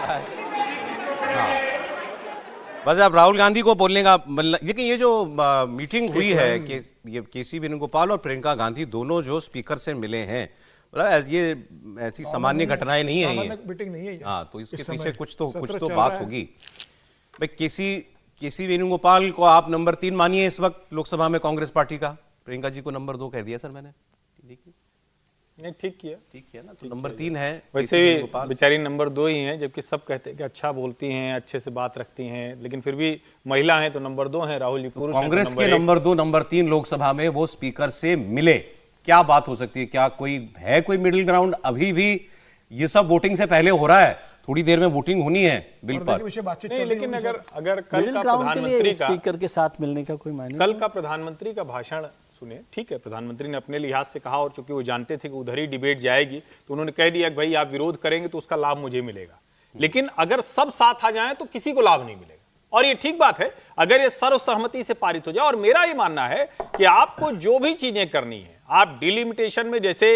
हाँ, बस अब राहुल गांधी को बोलने का लेकिन ये जो मीटिंग हुई है कि ये केसी वेणुगोपाल और प्रियंका गांधी दोनों जो स्पीकर से मिले हैं, मतलब ये ऐसी सामान्य घटनाएं नहीं है ये मीटिंग नहीं है। हाँ, तो इसके पीछे कुछ तो बात होगी। भाई केसी वेणुगोपाल को आप नंबर 3 मानिए इस वक्त लोकसभा में कांग्रेस पार्टी का, प्रियंका जी को नंबर 2 कह दिया सर मैंने। नहीं, ठीक किया ना, तो नंबर 3 है। वैसे भी बेचारी नंबर 2 ही हैं, जबकि सब कहते हैं कि अच्छा बोलती हैं, अच्छे से बात रखती हैं, लेकिन फिर भी महिला हैं तो नंबर 2 हैं। राहुल जी पुरुष हैं, कांग्रेस के नंबर 2 नंबर 3 लोकसभा में वो स्पीकर से मिले, क्या बात हो सकती है? क्या कोई मिडिल ग्राउंड? अभी भी ये सब वोटिंग से पहले हो रहा है, थोड़ी देर में वोटिंग होनी है बिल पर। नहीं, लेकिन अगर कल का प्रधानमंत्री का स्पीकर के साथ मिलने का कोई मायने, कल का प्रधानमंत्री का भाषण सुने, ठीक है, प्रधानमंत्री ने अपने लिहाज से कहा और चूंकि वो जानते थे कि उधर ही डिबेट जाएगी तो उन्होंने कह दिया कि भाई आप विरोध करेंगे तो उसका लाभ मुझे मिलेगा, लेकिन अगर सब साथ आ जाएं तो किसी को लाभ नहीं मिलेगा। और ये ठीक बात है अगर ये सर्वसहमति से पारित हो जाए। और मेरा ये मानना है कि आपको जो भी चीजें करनी है, आप डिलिमिटेशन में, जैसे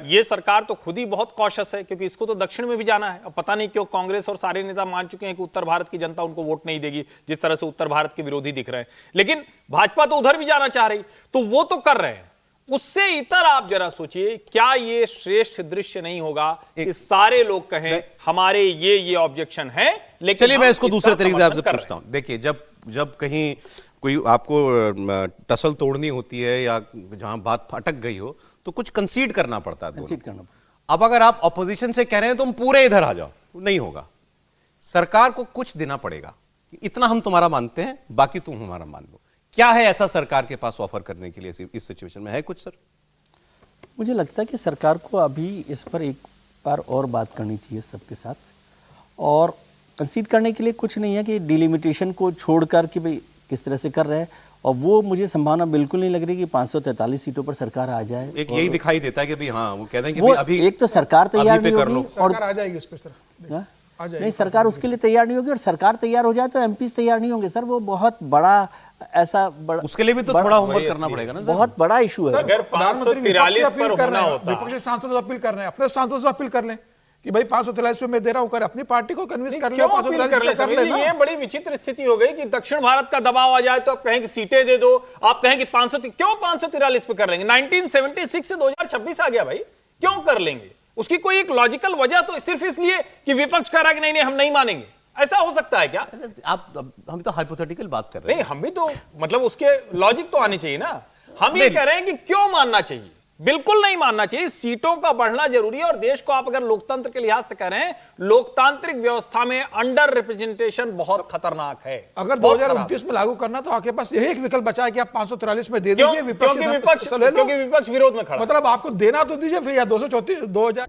ये सरकार तो खुद ही बहुत कॉशियस है क्योंकि इसको तो दक्षिण में भी जाना है। अब पता नहीं क्यों कांग्रेस और सारे नेता मान चुके हैं कि उत्तर भारत की जनता उनको वोट नहीं देगी, जिस तरह से उत्तर भारत के विरोधी दिख रहे हैं, लेकिन भाजपा तो उधर भी जाना चाह रही, तो वो तो कर रहे हैं। उससे इतर आप जरा सोचिए, क्या ये श्रेष्ठ दृश्य नहीं होगा कि सारे लोग कहें हमारे ये ऑब्जेक्शन है, लेकिन चलिए मैं इसको दूसरे तरीके से आपसे पूछता हूं। देखिए, जब कहीं कोई आपको टसल तोड़नी होती है या जहां बात फटक गई हो तो कुछ कंसीड करना पड़ता है। अब अगर आप ऑपोजिशन से कह रहे हैं तुम पूरे इधर आ जाओ, नहीं होगा। सरकार को कुछ देना पड़ेगा, इतना हम तुम्हारा मानते हैं, बाकी तुम हमारा मान लो। क्या है ऐसा सरकार के पास ऑफर करने के लिए इस सिचुएशन में? है कुछ सर? मुझे लगता है कि सरकार को अभी इस पर एक बार और बात करनी चाहिए सबके साथ, और कंसीड करने के लिए कुछ नहीं है कि डिलिमिटेशन को छोड़कर कि भाई किस तरह से कर रहे हैं, और वो मुझे संभावना बिल्कुल नहीं लग रही कि 543 सीटों पर सरकार आ जाए। एक यही दिखाई देता है कि भाई हाँ, वो कहते हैं कि वो अभी एक तो सरकार तैयार नहीं होगी और सरकार आ जाएगी उस पे सर, नहीं, सरकार उसके लिए तैयार नहीं होगी, और सरकार तैयार हो जाए तो एमपी तैयार नहीं होंगे सर। वो बहुत बड़ा ऐसा बड़ा, उसके लिए भी तो थोड़ा होमवर्क करना पड़ेगा ना। बहुत बड़ा इशू है। अगर 543 पर होना होता, विपक्षी सांसदों से अपील कर रहे हैं, अपने सांसदों से अपील कर लें कि भाई 543 में मैं दे रहा हूं, कर अपनी पार्टी को कन्विंस कर लो। 543 कर लेना। ये बड़ी विचित्र स्थिति हो गई कि दक्षिण भारत का दबाव आ जाए तो आप कहें कि सीटें दे दो, आप कहें कि 543 पे कर लेंगे। 1976 से 2026 आ गया भाई, क्यों कर लेंगे? उसकी कोई एक लॉजिकल वजह तो सिर्फ इसलिए कि विपक्ष कह रहा है कि नहीं हम नहीं मानेंगे, ऐसा हो सकता है क्या? हम तो हाइपोथेटिकल बात कर रहे हैं। नहीं, हम भी तो मतलब उसके लॉजिक तो आनी चाहिए ना। हम ये कह रहे हैं कि क्यों मानना चाहिए? बिल्कुल नहीं मानना चाहिए। सीटों का बढ़ना जरूरी है, और देश को आप अगर लोकतंत्र के लिहाज से कह रहे हैं, लोकतांत्रिक व्यवस्था में अंडर रिप्रेजेंटेशन बहुत खतरनाक है। अगर 2029 में लागू करना तो आपके पास यही एक विकल्प बचा है कि आप 543 में दे दीजिए, क्योंकि विपक्ष विरोध में खड़ा। मतलब आपको देना तो दीजिए फिर, या 234